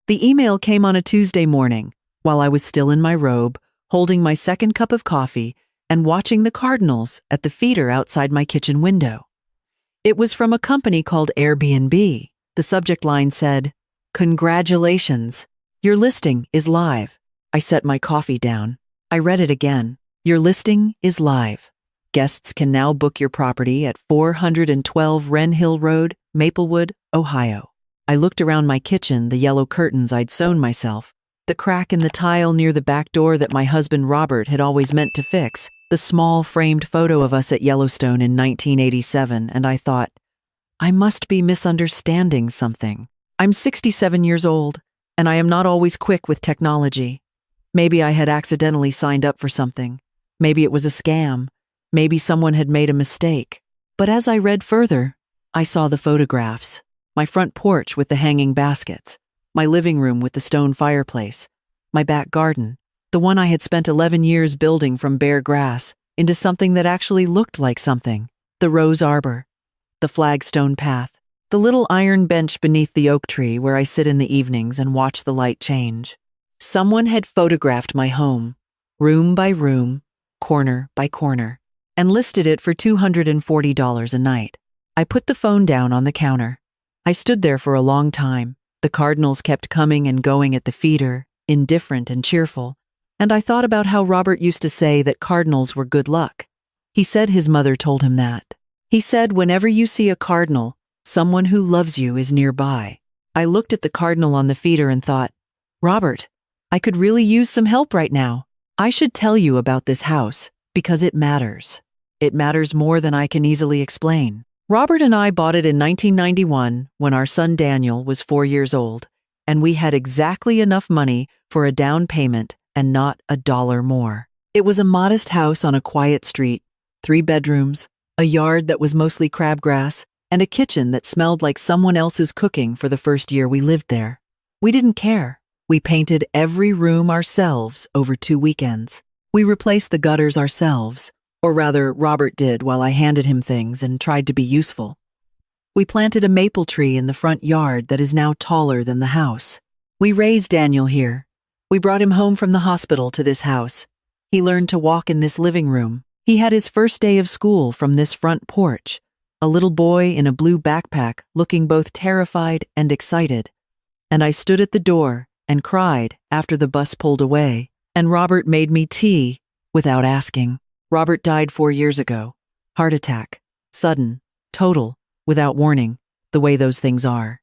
The email came on a Tuesday morning, while I was still in my robe, holding my second cup of coffee and watching the cardinals at the feeder outside my kitchen window. It was from a company called Airbnb. The subject line said, "Congratulations, your listing is live." I set my coffee down. I read it again. "Your listing is live. Guests can now book your property at 412 Wren Hill Road, Maplewood, Ohio." I looked around my kitchen, the yellow curtains I'd sewn myself, the crack in the tile near the back door that my husband Robert had always meant to fix, the small framed photo of us at Yellowstone in 1987, and I thought, I must be misunderstanding something. I'm 67 years old, and I am not always quick with technology. Maybe I had accidentally signed up for something. Maybe it was a scam. Maybe someone had made a mistake. But as I read further, I saw the photographs. My front porch with the hanging baskets, my living room with the stone fireplace, my back garden, the one I had spent 11 years building from bare grass into something that actually looked like something, the rose arbor, the flagstone path, the little iron bench beneath the oak tree where I sit in the evenings and watch the light change. Someone had photographed my home, room by room, corner by corner, and listed it for $240 a night. I put the phone down on the counter. I stood there for a long time. The cardinals kept coming and going at the feeder, indifferent and cheerful, and I thought about how Robert used to say that cardinals were good luck. He said his mother told him that. He said whenever you see a cardinal, someone who loves you is nearby. I looked at the cardinal on the feeder and thought, Robert, I could really use some help right now. I should tell you about this house because it matters. It matters more than I can easily explain. Robert and I bought it in 1991 when our son Daniel was 4 years old, and we had exactly enough money for a down payment and not a dollar more. It was a modest house on a quiet street, 3 bedrooms, a yard that was mostly crabgrass, and a kitchen that smelled like someone else's cooking for the first year we lived there. We didn't care. We painted every room ourselves over 2 weekends. We replaced the gutters ourselves. Or rather, Robert did while I handed him things and tried to be useful. We planted a maple tree in the front yard that is now taller than the house. We raised Daniel here. We brought him home from the hospital to this house. He learned to walk in this living room. He had his first day of school from this front porch, a little boy in a blue backpack looking both terrified and excited. And I stood at the door and cried after the bus pulled away, and Robert made me tea without asking. Robert died 4 years ago. Heart attack. Sudden. Total. Without warning. The way those things are.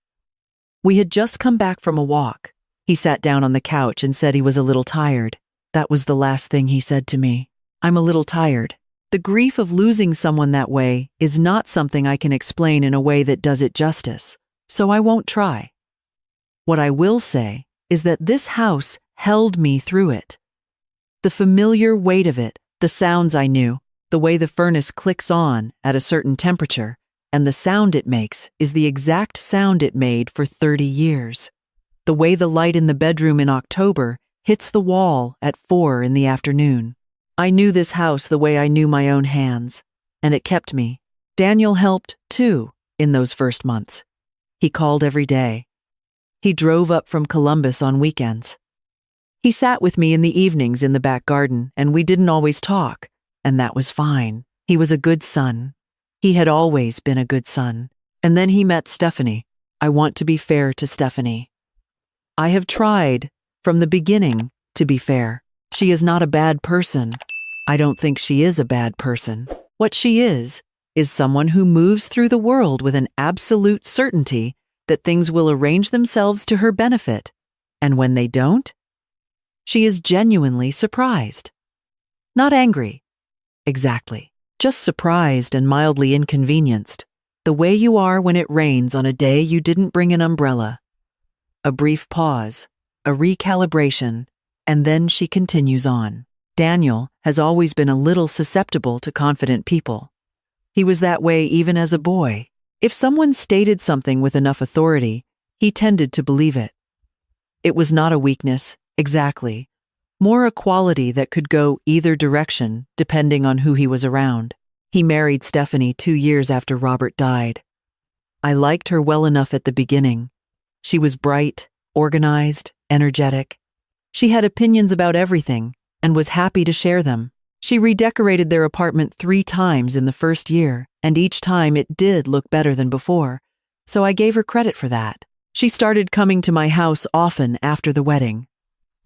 We had just come back from a walk. He sat down on the couch and said he was a little tired. That was the last thing he said to me. I'm a little tired. The grief of losing someone that way is not something I can explain in a way that does it justice, so I won't try. What I will say is that this house held me through it. The familiar weight of it, the sounds I knew, the way the furnace clicks on at a certain temperature, and the sound it makes is the exact sound it made for 30 years. The way the light in the bedroom in October hits the wall at 4 in the afternoon. I knew this house the way I knew my own hands, and it kept me. Daniel helped, too, in those first months. He called every day. He drove up from Columbus on weekends. He sat with me in the evenings in the back garden, and we didn't always talk, and that was fine. He was a good son. He had always been a good son. And then he met Stephanie. I want to be fair to Stephanie. I have tried, from the beginning, to be fair. She is not a bad person. I don't think she is a bad person. What she is someone who moves through the world with an absolute certainty that things will arrange themselves to her benefit, and when they don't, she is genuinely surprised. Not angry. Exactly. Just surprised and mildly inconvenienced. The way you are when it rains on a day you didn't bring an umbrella. A brief pause, a recalibration, and then she continues on. Daniel has always been a little susceptible to confident people. He was that way even as a boy. If someone stated something with enough authority, he tended to believe it. It was not a weakness, exactly. More a quality that could go either direction, depending on who he was around. He married Stephanie 2 years after Robert died. I liked her well enough at the beginning. She was bright, organized, energetic. She had opinions about everything and was happy to share them. She redecorated their apartment 3 times in the first year, and each time it did look better than before, so I gave her credit for that. She started coming to my house often after the wedding.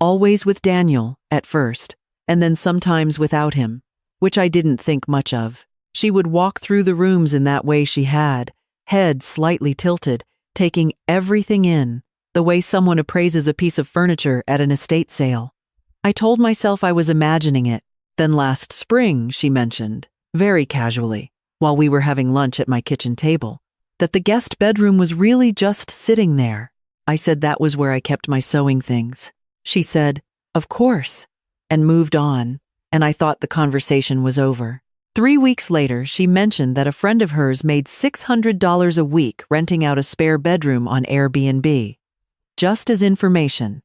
Always with Daniel, at first, and then sometimes without him, which I didn't think much of. She would walk through the rooms in that way she had, head slightly tilted, taking everything in, the way someone appraises a piece of furniture at an estate sale. I told myself I was imagining it. Then last spring, she mentioned, very casually, while we were having lunch at my kitchen table, that the guest bedroom was really just sitting there. I said that was where I kept my sewing things. She said, "Of course," and moved on, and I thought the conversation was over. 3 weeks later, she mentioned that a friend of hers made $600 a week renting out a spare bedroom on Airbnb. Just as information.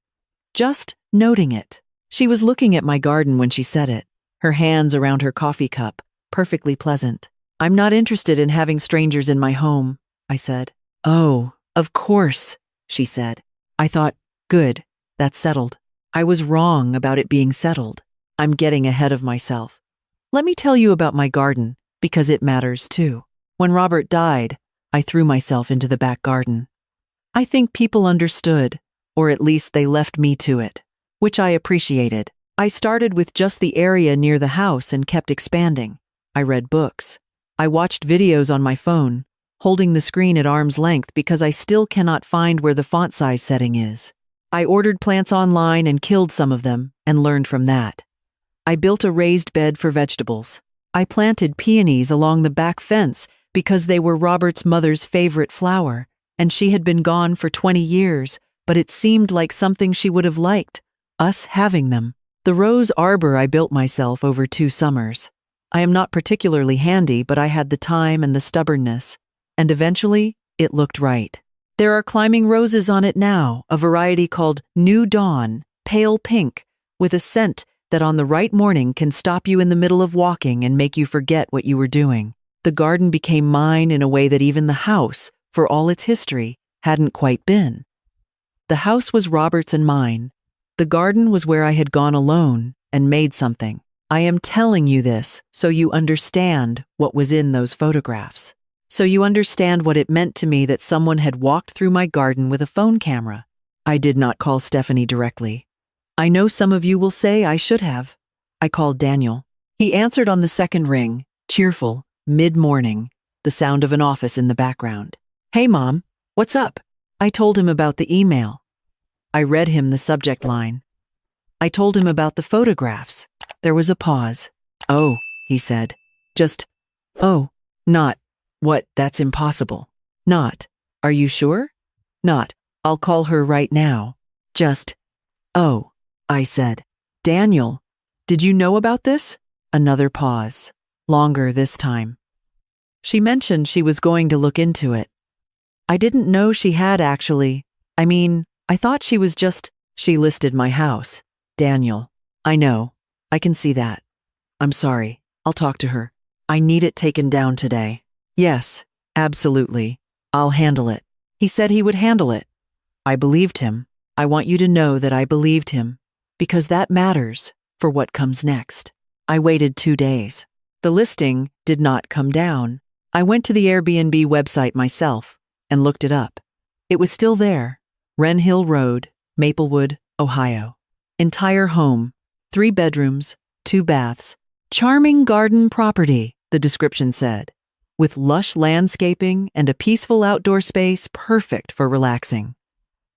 Just noting it. She was looking at my garden when she said it, her hands around her coffee cup, perfectly pleasant. "I'm not interested in having strangers in my home," I said. "Oh, of course," she said. I thought, good, that's settled. I was wrong about it being settled. I'm getting ahead of myself. Let me tell you about my garden, because it matters too. When Robert died, I threw myself into the back garden. I think people understood, or at least they left me to it, which I appreciated. I started with just the area near the house and kept expanding. I read books. I watched videos on my phone, holding the screen at arm's length because I still cannot find where the font size setting is. I ordered plants online and killed some of them and learned from that. I built a raised bed for vegetables. I planted peonies along the back fence because they were Robert's mother's favorite flower, and she had been gone for 20 years, but it seemed like something she would have liked, us having them. The rose arbor I built myself over 2 summers. I am not particularly handy, but I had the time and the stubbornness, and eventually it looked right. There are climbing roses on it now, a variety called New Dawn, pale pink, with a scent that on the right morning can stop you in the middle of walking and make you forget what you were doing. The garden became mine in a way that even the house, for all its history, hadn't quite been. The house was Robert's and mine. The garden was where I had gone alone and made something. I am telling you this so you understand what was in those photographs. So you understand what it meant to me that someone had walked through my garden with a phone camera. I did not call Stephanie directly. I know some of you will say I should have. I called Daniel. He answered on the second ring, cheerful, mid-morning, the sound of an office in the background. "Hey, Mom, what's up?" I told him about the email. I read him the subject line. I told him about the photographs. There was a pause. "Oh," he said. Just, "Oh, not, what, that's impossible. Not, are you sure? Not, I'll call her right now. Just, oh," I said. "Daniel, did you know about this?" Another pause. Longer this time. She mentioned she was going to look into it. I didn't know she had actually. I thought she was just, she listed my house. Daniel. I know. I can see that. I'm sorry. I'll talk to her. I need it taken down today. Yes, absolutely. I'll handle it. He said he would handle it. I believed him. I want you to know that I believed him, because that matters for what comes next. I waited 2 days. The listing did not come down. I went to the Airbnb website myself and looked it up. It was still there. Wren Hill Road, Maplewood, Ohio. Entire home, 3 bedrooms, 2 baths, charming garden property, the description said, with lush landscaping and a peaceful outdoor space perfect for relaxing.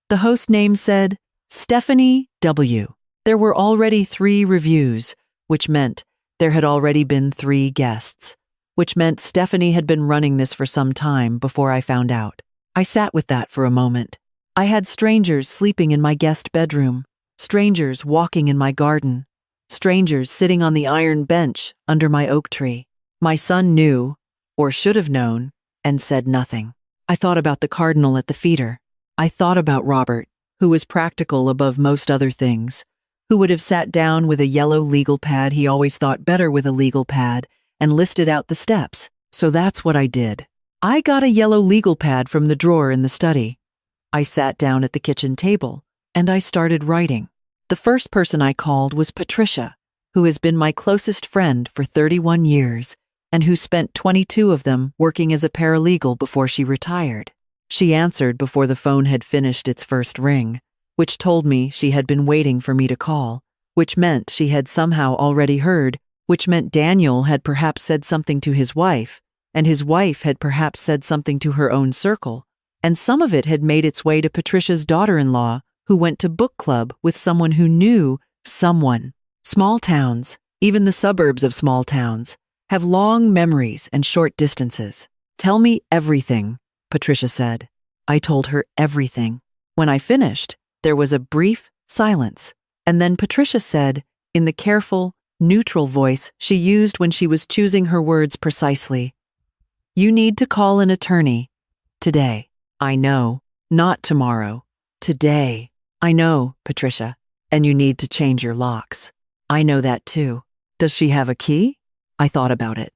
The host name said, Stephanie W. There were already 3 reviews, which meant there had already been 3 guests, which meant Stephanie had been running this for some time before I found out. I sat with that for a moment. I had strangers sleeping in my guest bedroom, strangers walking in my garden, strangers sitting on the iron bench under my oak tree. My son knew, or should have known, and said nothing. I thought about the cardinal at the feeder. I thought about Robert, who was practical above most other things, who would have sat down with a yellow legal pad he always thought better with a legal pad and listed out the steps. So that's what I did. I got a yellow legal pad from the drawer in the study. I sat down at the kitchen table, and I started writing. The first person I called was Patricia, who has been my closest friend for 31 years, and who spent 22 of them working as a paralegal before she retired. She answered before the phone had finished its first ring, which told me she had been waiting for me to call, which meant she had somehow already heard, which meant Daniel had perhaps said something to his wife, and his wife had perhaps said something to her own circle, and some of it had made its way to Patricia's daughter-in-law, who went to book club with someone who knew someone. Small towns, even the suburbs of small towns, have long memories and short distances. "Tell me everything," Patricia said. I told her everything. When I finished, there was a brief silence, and then Patricia said, in the careful, neutral voice she used when she was choosing her words precisely, "You need to call an attorney. Today." "I know. Not tomorrow. Today." "I know, Patricia. And you need to change your locks." "I know that too. Does she have a key?" I thought about it.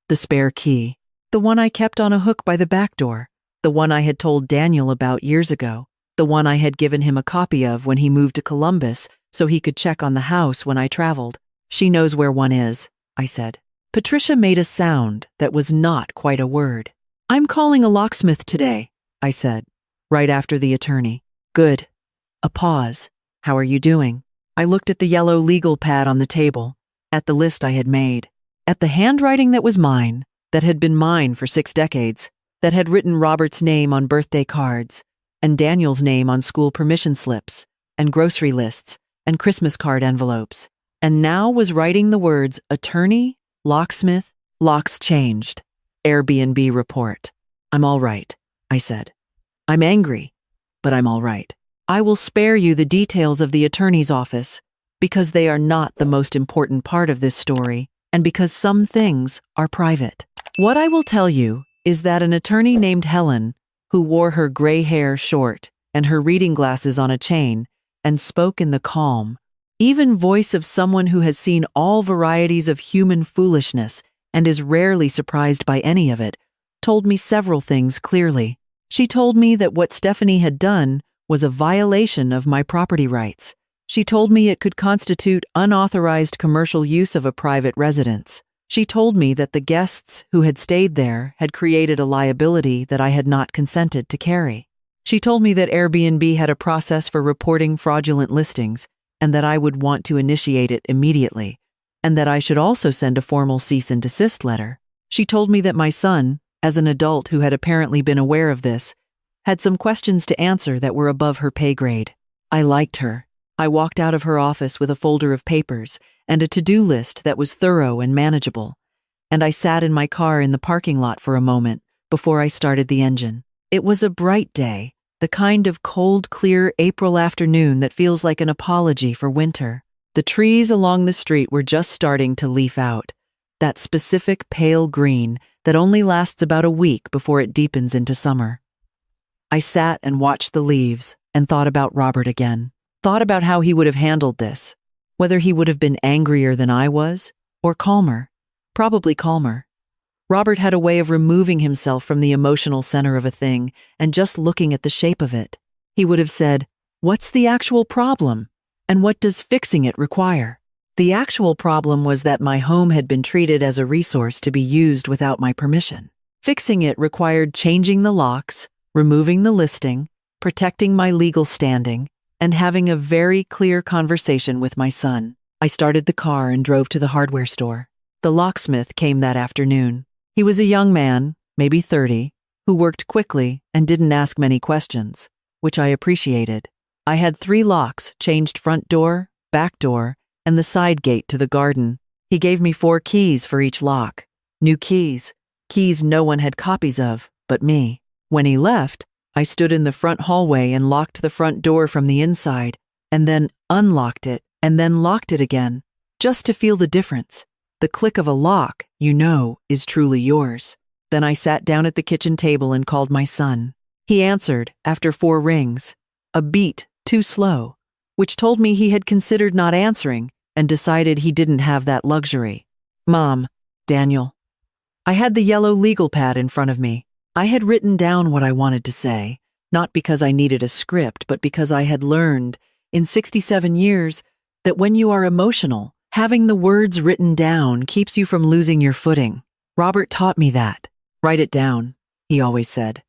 The spare key. The one I kept on a hook by the back door. The one I had told Daniel about years ago. The one I had given him a copy of when he moved to Columbus so he could check on the house when I traveled. "She knows where one is," I said. Patricia made a sound that was not quite a word. "I'm calling a locksmith today," I said, right after the attorney. "Good." A pause. "How are you doing?" I looked at the yellow legal pad on the table, at the list I had made, at the handwriting that was mine, that had been mine for 6 decades, that had written Robert's name on birthday cards, and Daniel's name on school permission slips, and grocery lists, and Christmas card envelopes, and now was writing the words attorney, locksmith, locks changed, Airbnb report. "I'm all right," I said. "I'm angry, but I'm all right. I will spare you the details of the attorney's office, because they are not the most important part of this story, and because some things are private. What I will tell you is that an attorney named Helen, who wore her gray hair short and her reading glasses on a chain, and spoke in the calm, even voice of someone who has seen all varieties of human foolishness and is rarely surprised by any of it, told me several things clearly. She told me that what Stephanie had done was a violation of my property rights. She told me it could constitute unauthorized commercial use of a private residence. She told me that the guests who had stayed there had created a liability that I had not consented to carry. She told me that Airbnb had a process for reporting fraudulent listings and that I would want to initiate it immediately, and that I should also send a formal cease and desist letter. She told me that my son, as an adult who had apparently been aware of this, had some questions to answer that were above her pay grade. I liked her. I walked out of her office with a folder of papers and a to-do list that was thorough and manageable, and I sat in my car in the parking lot for a moment before I started the engine. It was a bright day, the kind of cold, clear April afternoon that feels like an apology for winter. The trees along the street were just starting to leaf out, that specific pale green that only lasts about a week before it deepens into summer. I sat and watched the leaves and thought about Robert again. Thought about how he would have handled this, whether he would have been angrier than I was, or calmer, probably calmer. Robert had a way of removing himself from the emotional center of a thing and just looking at the shape of it. He would have said, "What's the actual problem? And what does fixing it require?" The actual problem was that my home had been treated as a resource to be used without my permission. Fixing it required changing the locks, removing the listing, protecting my legal standing, and having a very clear conversation with my son. I started the car and drove to the hardware store. The locksmith came that afternoon. He was a young man, maybe 30, who worked quickly and didn't ask many questions, which I appreciated. I had 3 locks, changed front door, back door, and the side gate to the garden. He gave me 4 keys for each lock. New keys, keys no one had copies of but me. When he left, I stood in the front hallway and locked the front door from the inside, and then unlocked it, and then locked it again, just to feel the difference. The click of a lock, you know, is truly yours. Then I sat down at the kitchen table and called my son. He answered after 4 rings, a beat too slow, which told me he had considered not answering and decided he didn't have that luxury. "Mom, Daniel." I had the yellow legal pad in front of me. I had written down what I wanted to say, not because I needed a script, but because I had learned, in 67 years, that when you are emotional, having the words written down keeps you from losing your footing. Robert taught me that. Write it down, he always said.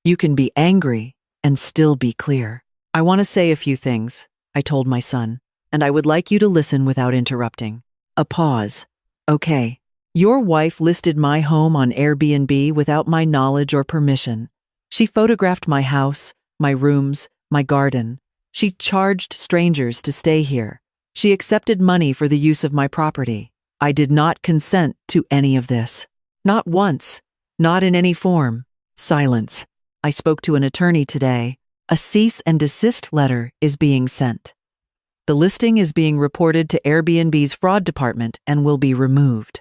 You can be angry and still be clear. I want to say a few things, I told my son, and I would like you to listen without interrupting. A pause. Okay. Your wife listed my home on Airbnb without my knowledge or permission. She photographed my house, my rooms, my garden. She charged strangers to stay here. She accepted money for the use of my property. I did not consent to any of this. Not once. Not in any form. Silence. I spoke to an attorney today. A cease and desist letter is being sent. The listing is being reported to Airbnb's fraud department and will be removed.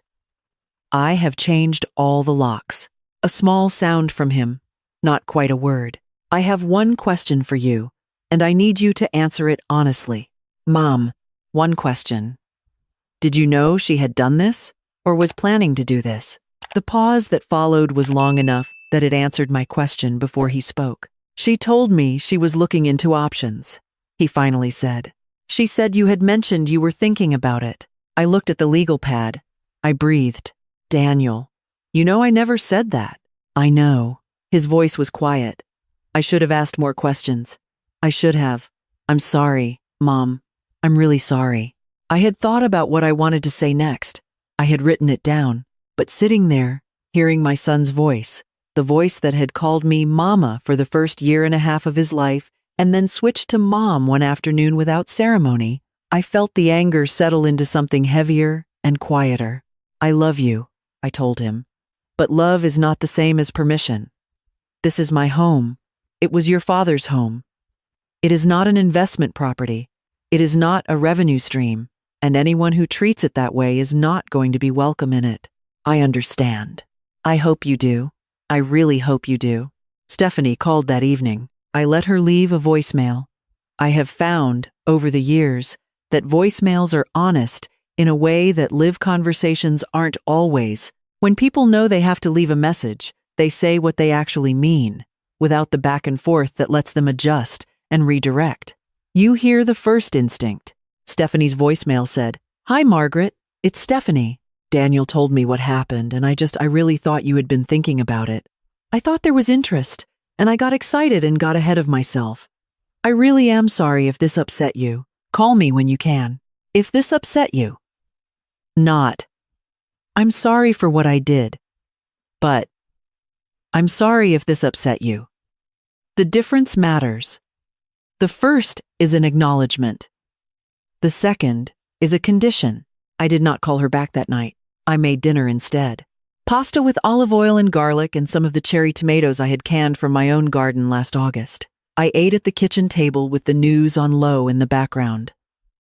I have changed all the locks. A small sound from him, not quite a word. I have one question for you, and I need you to answer it honestly. Mom, one question. Did you know she had done this, or was planning to do this? The pause that followed was long enough that it answered my question before he spoke. She told me she was looking into options, he finally said. She said you had mentioned you were thinking about it. I looked at the legal pad. I breathed. Daniel, you know I never said that. I know. His voice was quiet. I should have asked more questions. I should have. I'm sorry, Mom. I'm really sorry. I had thought about what I wanted to say next. I had written it down. But sitting there, hearing my son's voice, the voice that had called me Mama for the first year and a half of his life, and then switched to Mom one afternoon without ceremony, I felt the anger settle into something heavier and quieter. I love you, I told him. But love is not the same as permission. This is my home. It was your father's home. It is not an investment property. It is not a revenue stream, and anyone who treats it that way is not going to be welcome in it. I understand. I hope you do. I really hope you do. Stephanie called that evening. I let her leave a voicemail. I have found, over the years, that voicemails are honest in a way that live conversations aren't always. When people know they have to leave a message, they say what they actually mean, without the back and forth that lets them adjust and redirect. You hear the first instinct. Stephanie's voicemail said, "Hi, Margaret. It's Stephanie. Daniel told me what happened, and I really thought you had been thinking about it. I thought there was interest, and I got excited and got ahead of myself. I really am sorry if this upset you. Call me when you can. If this upset you." Not, "I'm sorry for what I did," but, "I'm sorry if this upset you." The difference matters. The first is an acknowledgement. The second is a condition. I did not call her back that night. I made dinner instead. Pasta with olive oil and garlic and some of the cherry tomatoes I had canned from my own garden last August. I ate at the kitchen table with the news on low in the background.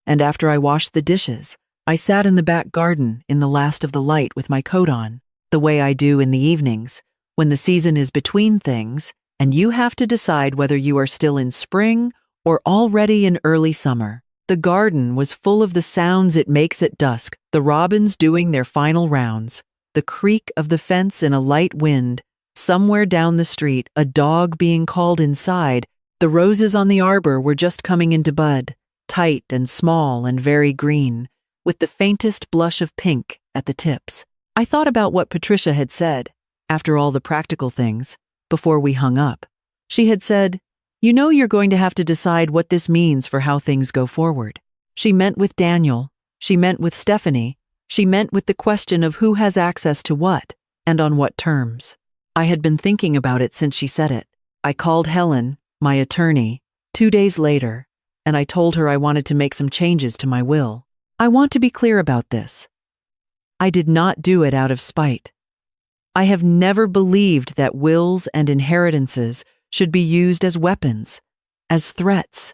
And after I washed the dishes, I sat in the back garden in the last of the light with my coat on, the way I do in the evenings, when the season is between things and you have to decide whether you are still in spring or already in early summer. The garden was full of the sounds it makes at dusk, the robins doing their final rounds, the creak of the fence in a light wind, somewhere down the street a dog being called inside. The roses on the arbor were just coming into bud, tight and small and very green, with the faintest blush of pink at the tips. I thought about what Patricia had said, after all the practical things, before we hung up. She had said, "You know you're going to have to decide what this means for how things go forward." She meant with Daniel, she meant with Stephanie, she meant with the question of who has access to what, and on what terms. I had been thinking about it since she said it. I called Helen, my attorney, 2 days later, and I told her I wanted to make some changes to my will. I want to be clear about this. I did not do it out of spite. I have never believed that wills and inheritances should be used as weapons, as threats,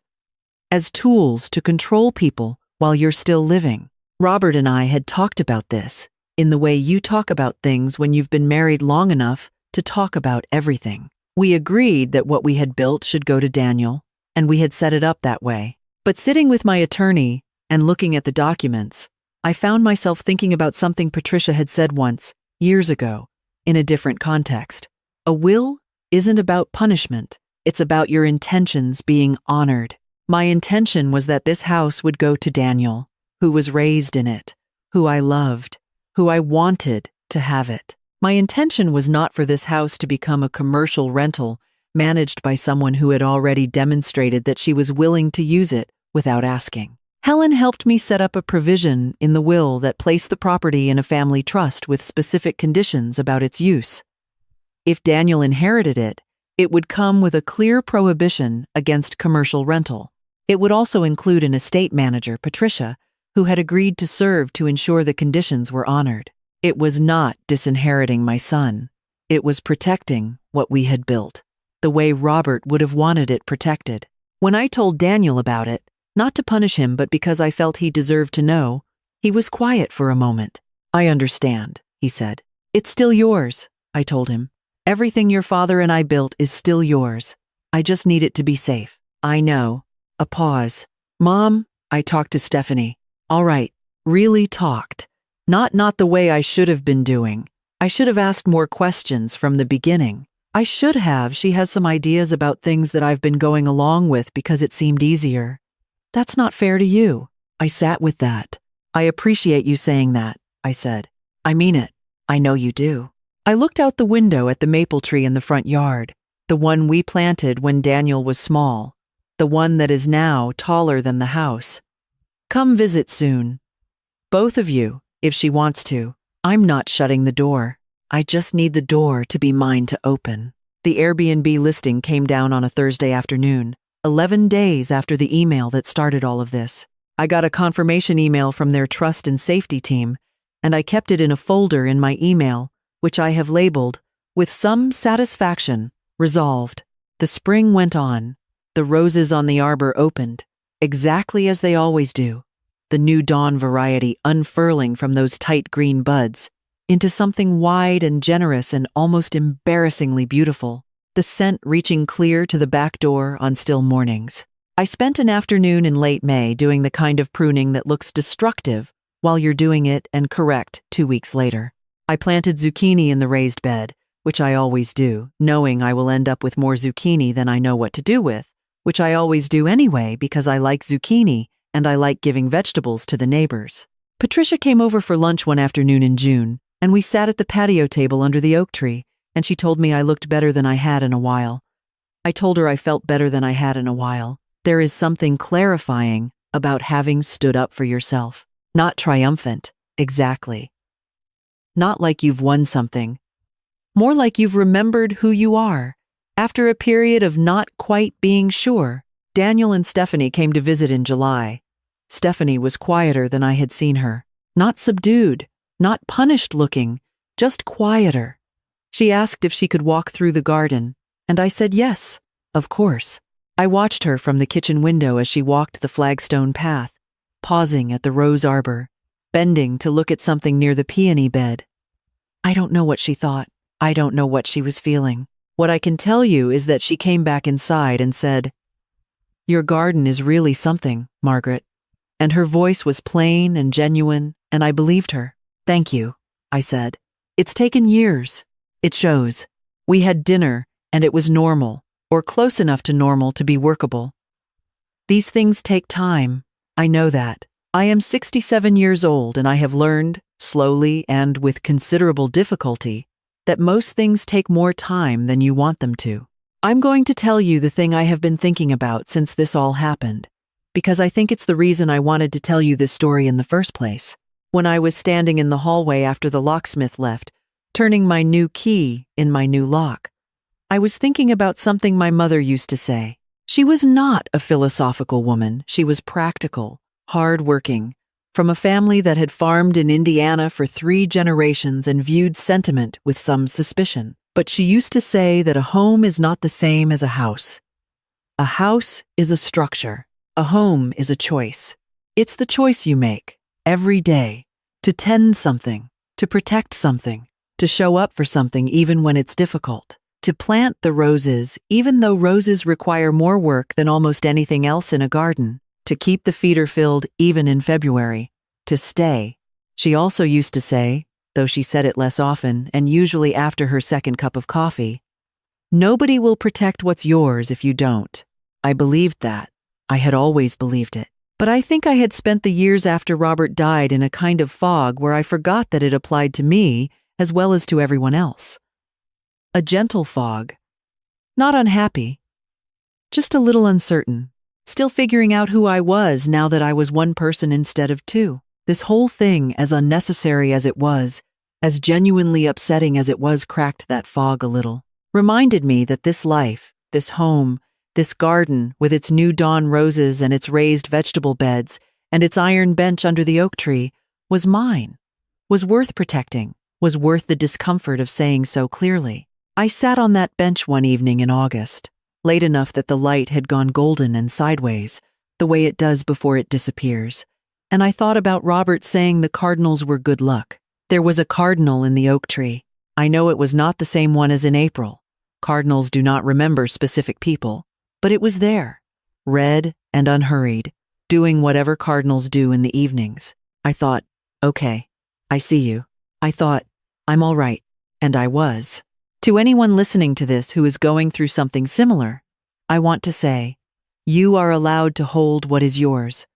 as tools to control people while you're still living. Robert and I had talked about this in the way you talk about things when you've been married long enough to talk about everything. We agreed that what we had built should go to Daniel, and we had set it up that way. But sitting with my attorney and looking at the documents, I found myself thinking about something Patricia had said once, years ago, in a different context. A will isn't about punishment, It's about your intentions being honored. My intention was that this house would go to Daniel, who was raised in it, who I loved, who I wanted to have it. My intention was not for this house to become a commercial rental managed by someone who had already demonstrated that she was willing to use it without asking. Helen helped me set up a provision in the will that placed the property in a family trust with specific conditions about its use. If Daniel inherited it, it would come with a clear prohibition against commercial rental. It would also include an estate manager, Patricia, who had agreed to serve to ensure the conditions were honored. It was not disinheriting my son. It was protecting what we had built, the way Robert would have wanted it protected. When I told Daniel about it, not to punish him but because I felt he deserved to know, he was quiet for a moment. "I understand," he said. "It's still yours," I told him. "Everything your father and I built is still yours. I just need it to be safe." "I know." A pause. "Mom," I talked to Stephanie. "All right, really talked. Not the way I should have been doing. I should have asked more questions from the beginning. She has some ideas about things that I've been going along with because it seemed easier. That's not fair to you." I sat with that. "I appreciate you saying that," I said. "I mean it. I know you do." I looked out the window at the maple tree in the front yard, the one we planted when Daniel was small, the one that is now taller than the house. "Come visit soon. Both of you, if she wants to. I'm not shutting the door. I just need the door to be mine to open." The Airbnb listing came down on a Thursday afternoon, 11 days after the email that started all of this. I got a confirmation email from their trust and safety team, and I kept it in a folder in my email, which I have labeled, "With some satisfaction, resolved." The spring went on. The roses on the arbor opened, exactly as they always do, the new dawn variety unfurling from those tight green buds into something wide and generous and almost embarrassingly beautiful, the scent reaching clear to the back door on still mornings. I spent an afternoon in late May doing the kind of pruning that looks destructive while you're doing it and correct 2 weeks later. I planted zucchini in the raised bed, which I always do, knowing I will end up with more zucchini than I know what to do with, which I always do anyway because I like zucchini and I like giving vegetables to the neighbors. Patricia came over for lunch one afternoon in June, and we sat at the patio table under the oak tree, and she told me I looked better than I had in a while. I told her I felt better than I had in a while. There is something clarifying about having stood up for yourself. Not triumphant, exactly. Not like you've won something. More like you've remembered who you are. After a period of not quite being sure, Daniel and Stephanie came to visit in July. Stephanie was quieter than I had seen her. Not subdued, not punished looking, just quieter. She asked if she could walk through the garden, and I said yes, of course. I watched her from the kitchen window as she walked the flagstone path, pausing at the rose arbor, bending to look at something near the peony bed. I don't know what she thought. I don't know what she was feeling. What I can tell you is that she came back inside and said, "Your garden is really something, Margaret." And her voice was plain and genuine, and I believed her. "Thank you," I said. "It's taken years. It shows. We had dinner, and it was normal, or close enough to normal to be workable. These things take time. I know that. I am 67 years old, and I have learned, slowly and with considerable difficulty, that most things take more time than you want them to. I'm going to tell you the thing I have been thinking about since this all happened, because I think it's the reason I wanted to tell you this story in the first place. When I was standing in the hallway after the locksmith left, turning my new key in my new lock, I was thinking about something my mother used to say. She was not a philosophical woman. She was practical, hard-working, from a family that had farmed in Indiana for 3 generations and viewed sentiment with some suspicion. But she used to say that a home is not the same as a house. A house is a structure. A home is a choice. It's the choice you make, every day, to tend something, to protect something, to show up for something even when it's difficult, to plant the roses even though roses require more work than almost anything else in a garden, to keep the feeder filled even in February, to stay. She also used to say, though she said it less often and usually after her second cup of coffee, Nobody will protect what's yours if you don't. I believed that. I had always believed it. But I think I had spent the years after Robert died in a kind of fog where I forgot that it applied to me as well as to everyone else. A gentle fog. Not unhappy. Just a little uncertain. Still figuring out who I was now that I was one person instead of two. This whole thing, as unnecessary as it was, as genuinely upsetting as it was, cracked that fog a little. Reminded me that this life, this home, this garden with its new dawn roses and its raised vegetable beds and its iron bench under the oak tree was mine, was worth protecting, was worth the discomfort of saying so clearly. I sat on that bench one evening in August, late enough that the light had gone golden and sideways, the way it does before it disappears, and I thought about Robert saying the cardinals were good luck. There was a cardinal in the oak tree. I know it was not the same one as in April. Cardinals do not remember specific people, but it was there, red and unhurried, doing whatever cardinals do in the evenings. I thought, okay, I see you. I thought, I'm all right, and I was. To anyone listening to this who is going through something similar, I want to say, you are allowed to hold what is yours.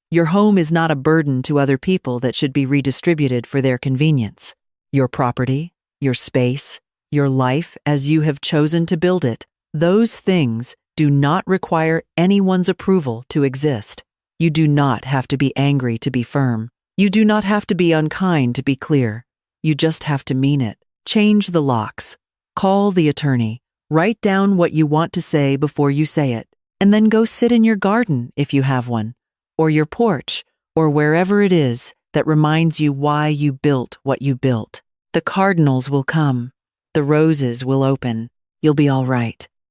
Your home is not a burden to other people that should be redistributed for their convenience. Your property, your space, your life as you have chosen to build it, those things do not require anyone's approval to exist. You do not have to be angry to be firm. You do not have to be unkind to be clear. You just have to mean it. Change the locks. Call the attorney. Write down what you want to say before you say it, and then go sit in your garden if you have one, or your porch, or wherever it is that reminds you why you built what you built. The cardinals will come. The roses will open. You'll be all right.